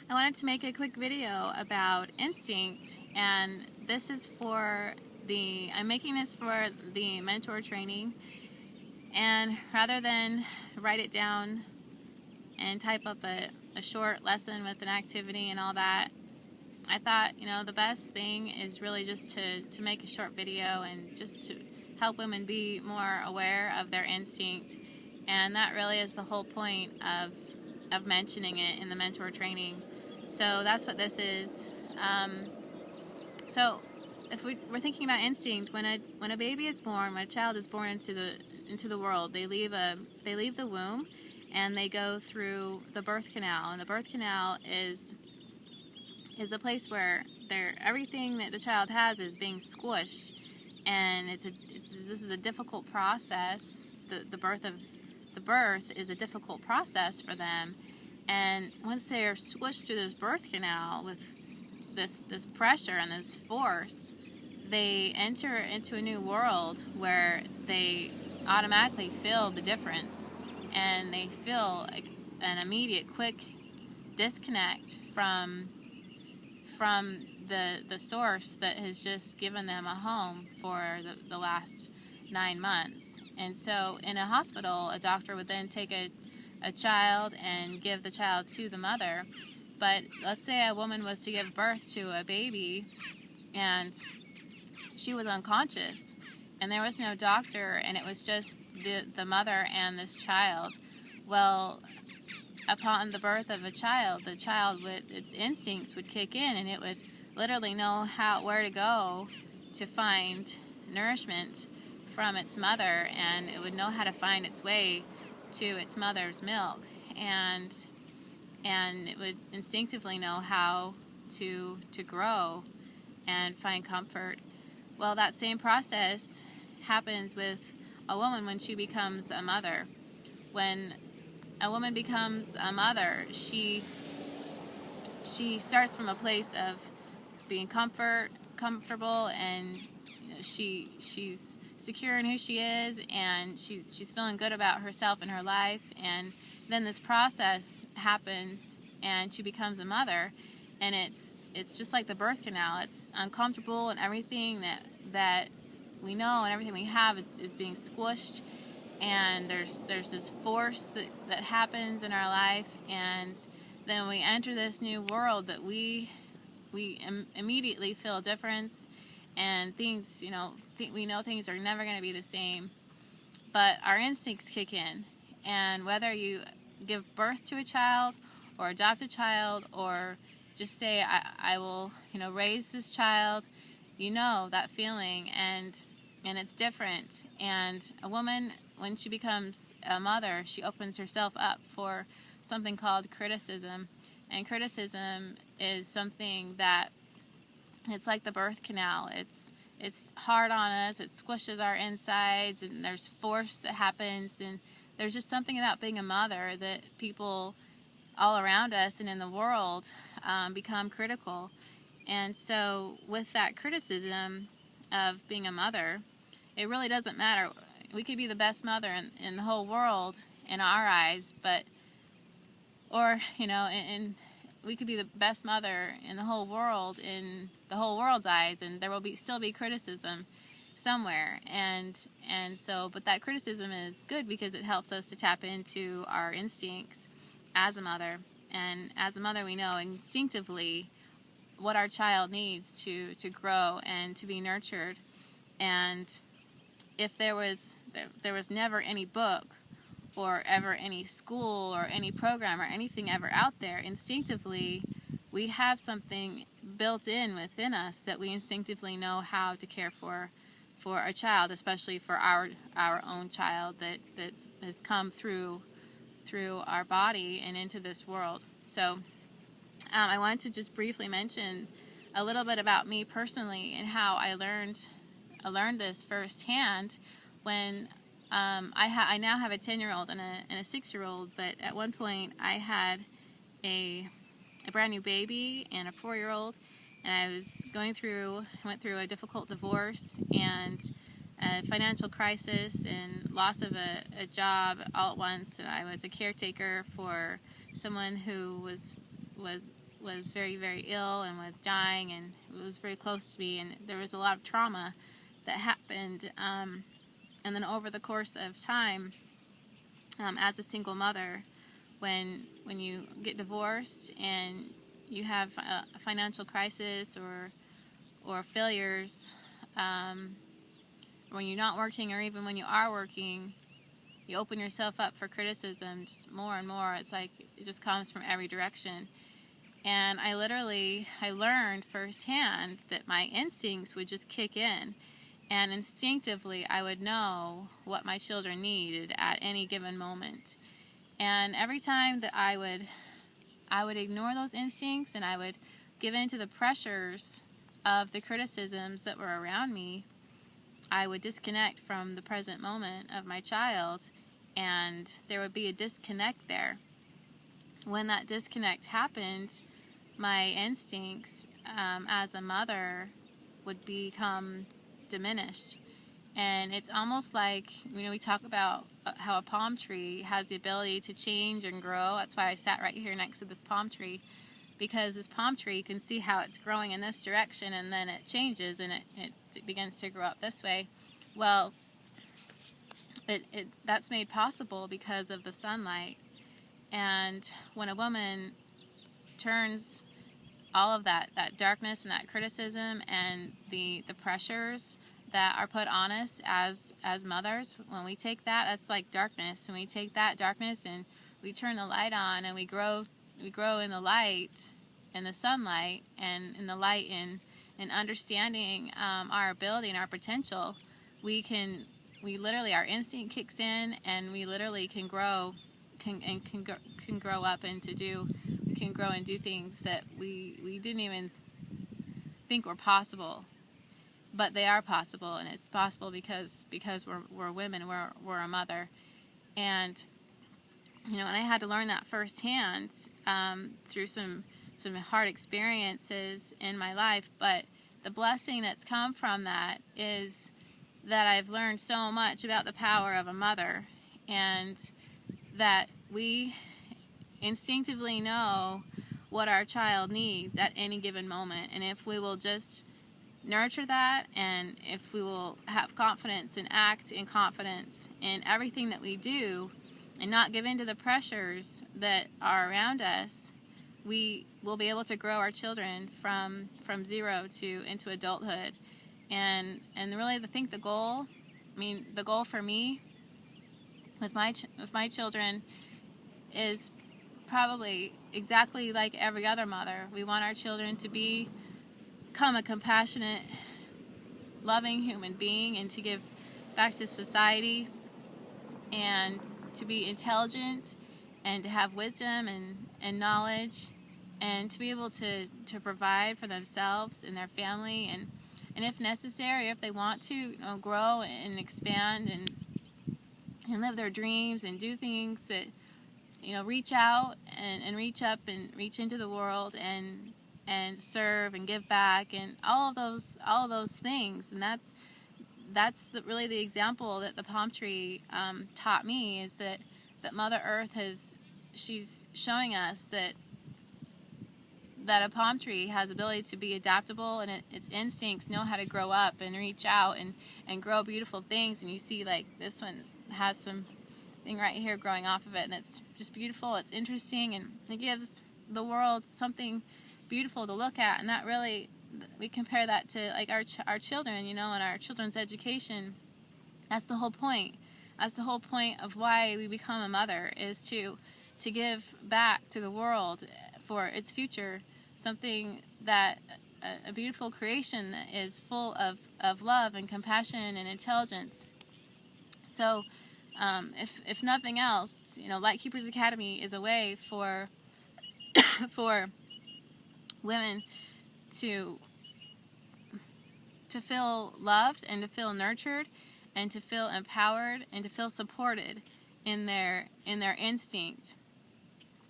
I wanted to make a quick video about instinct, and this is for I'm making this for the mentor training, and rather than write it down and type up a short lesson with an activity and all that, I thought, the best thing is really just to make a short video and just to help women be more aware of their instinct. And that really is the whole point of mentioning it in the mentor training. So that's what this is. So if we're thinking about instinct, when a baby is born, when a child is born into the world, they leave the womb and they go through the birth canal. And the birth canal is a place where everything that the child has is being squished, and this is a difficult process. The birth is a difficult process for them, and once they are squished through this birth canal with this pressure and this force, they enter into a new world where they automatically feel the difference, and they feel an immediate, quick disconnect from the source that has just given them a home for the last 9 months. And so in a hospital, a doctor would then take a child and give the child to the mother. But let's say a woman was to give birth to a baby and she was unconscious and there was no doctor and it was just the mother and this child. Well, upon the birth of a child, the child its instincts would kick in, and it would literally know where to go to find nourishment from its mother, and it would know how to find its way to its mother's milk, and it would instinctively know how to grow and find comfort. Well, that same process happens with a woman when she becomes a mother. When a woman becomes a mother, she starts from a place of being comfortable, and she's secure in who she is, and she's feeling good about herself and her life. And then this process happens, and she becomes a mother, and it's just like the birth canal. It's uncomfortable, and everything that we know and everything we have is being squished. And there's this force that happens in our life, and then we enter this new world that we immediately feel a difference, and things, we know things are never going to be the same, but our instincts kick in. And whether you give birth to a child or adopt a child or just say I will raise this child, that feeling, and it's different. And a woman, when she becomes a mother, she opens herself up for something called criticism. And criticism is something that, it's like the birth canal. It's hard on us, it squishes our insides, and there's force that happens, and there's just something about being a mother that people all around us and in the world become critical. And so with that criticism of being a mother, it really doesn't matter. We could be the best mother in the whole world in our eyes, we could be the best mother in the whole world in the whole world's eyes, and there will still be criticism somewhere. And so, but that criticism is good because it helps us to tap into our instincts as a mother. And as a mother, we know instinctively what our child needs to grow and to be nurtured. And if there was never any book or ever any school or any program or anything ever out there, instinctively we have something built in within us that we instinctively know how to care for a child, especially for our own child that has come through our body and into this world. So I wanted to just briefly mention a little bit about me personally and how I learned this firsthand when I now have a 10-year-old and a 6-year-old, but at one point I had a brand new baby and a 4-year-old, and I went through a difficult divorce and a financial crisis and loss of a job all at once. And I was a caretaker for someone who was was very, very ill and was dying, and it was very close to me, and there was a lot of trauma that happened. And then over the course of time, as a single mother, when you get divorced and you have a financial crisis or failures, when you're not working, or even when you are working, you open yourself up for criticism just more and more. It's like it just comes from every direction. And I learned firsthand that my instincts would just kick in, and instinctively I would know what my children needed at any given moment. And every time that I would ignore those instincts, and I would give in to the pressures of the criticisms that were around me, I would disconnect from the present moment of my child, and there would be a disconnect there. When that disconnect happened, my instincts as a mother would become diminished. And it's almost like, we talk about how a palm tree has the ability to change and grow. That's why I sat right here next to this palm tree, because this palm tree, you can see how it's growing in this direction, and then it changes and it begins to grow up this way. Well, that's made possible because of the sunlight. And when a woman turns all of that darkness and that criticism and the pressures that are put on us as mothers, when we take that's like darkness. When we take that darkness and we turn the light on, and we grow in the light, in the sunlight, and in the light in understanding our ability and our potential, we literally, our instinct kicks in, and we literally can grow up and can grow and do things that we didn't even think were possible, but they are possible. And it's possible because we're women, we're a mother. And and I had to learn that firsthand through some hard experiences in my life. But the blessing that's come from that is that I've learned so much about the power of a mother, and that we instinctively know what our child needs at any given moment. And if we will just nurture that, and if we will have confidence and act in confidence in everything that we do, and not give in to the pressures that are around us, we will be able to grow our children from zero into adulthood. And really, I think the goal for me with my children is probably exactly like every other mother. We want our children to become a compassionate, loving human being, and to give back to society, and to be intelligent, and to have wisdom and knowledge, and to be able to provide for themselves and their family, and if necessary, if they want to grow and expand and live their dreams and do things that reach out and reach up and reach into the world and serve and give back, and all of those things. And that's really the example that the palm tree taught me, is that Mother Earth she's showing us that a palm tree has ability to be adaptable, and its instincts know how to grow up and reach out and grow beautiful things. And you see, like, this one has some thing right here growing off of it, and it's just beautiful, it's interesting, and it gives the world something beautiful to look at. And that really, we compare that to like our children, and our children's education. That's the whole point. That's the whole point of why we become a mother, is to give back to the world for its future, something that a beautiful creation that is full of love and compassion and intelligence. So if nothing else, Light Keepers Academy is a way for for women to feel loved, and to feel nurtured, and to feel empowered, and to feel supported in their instinct.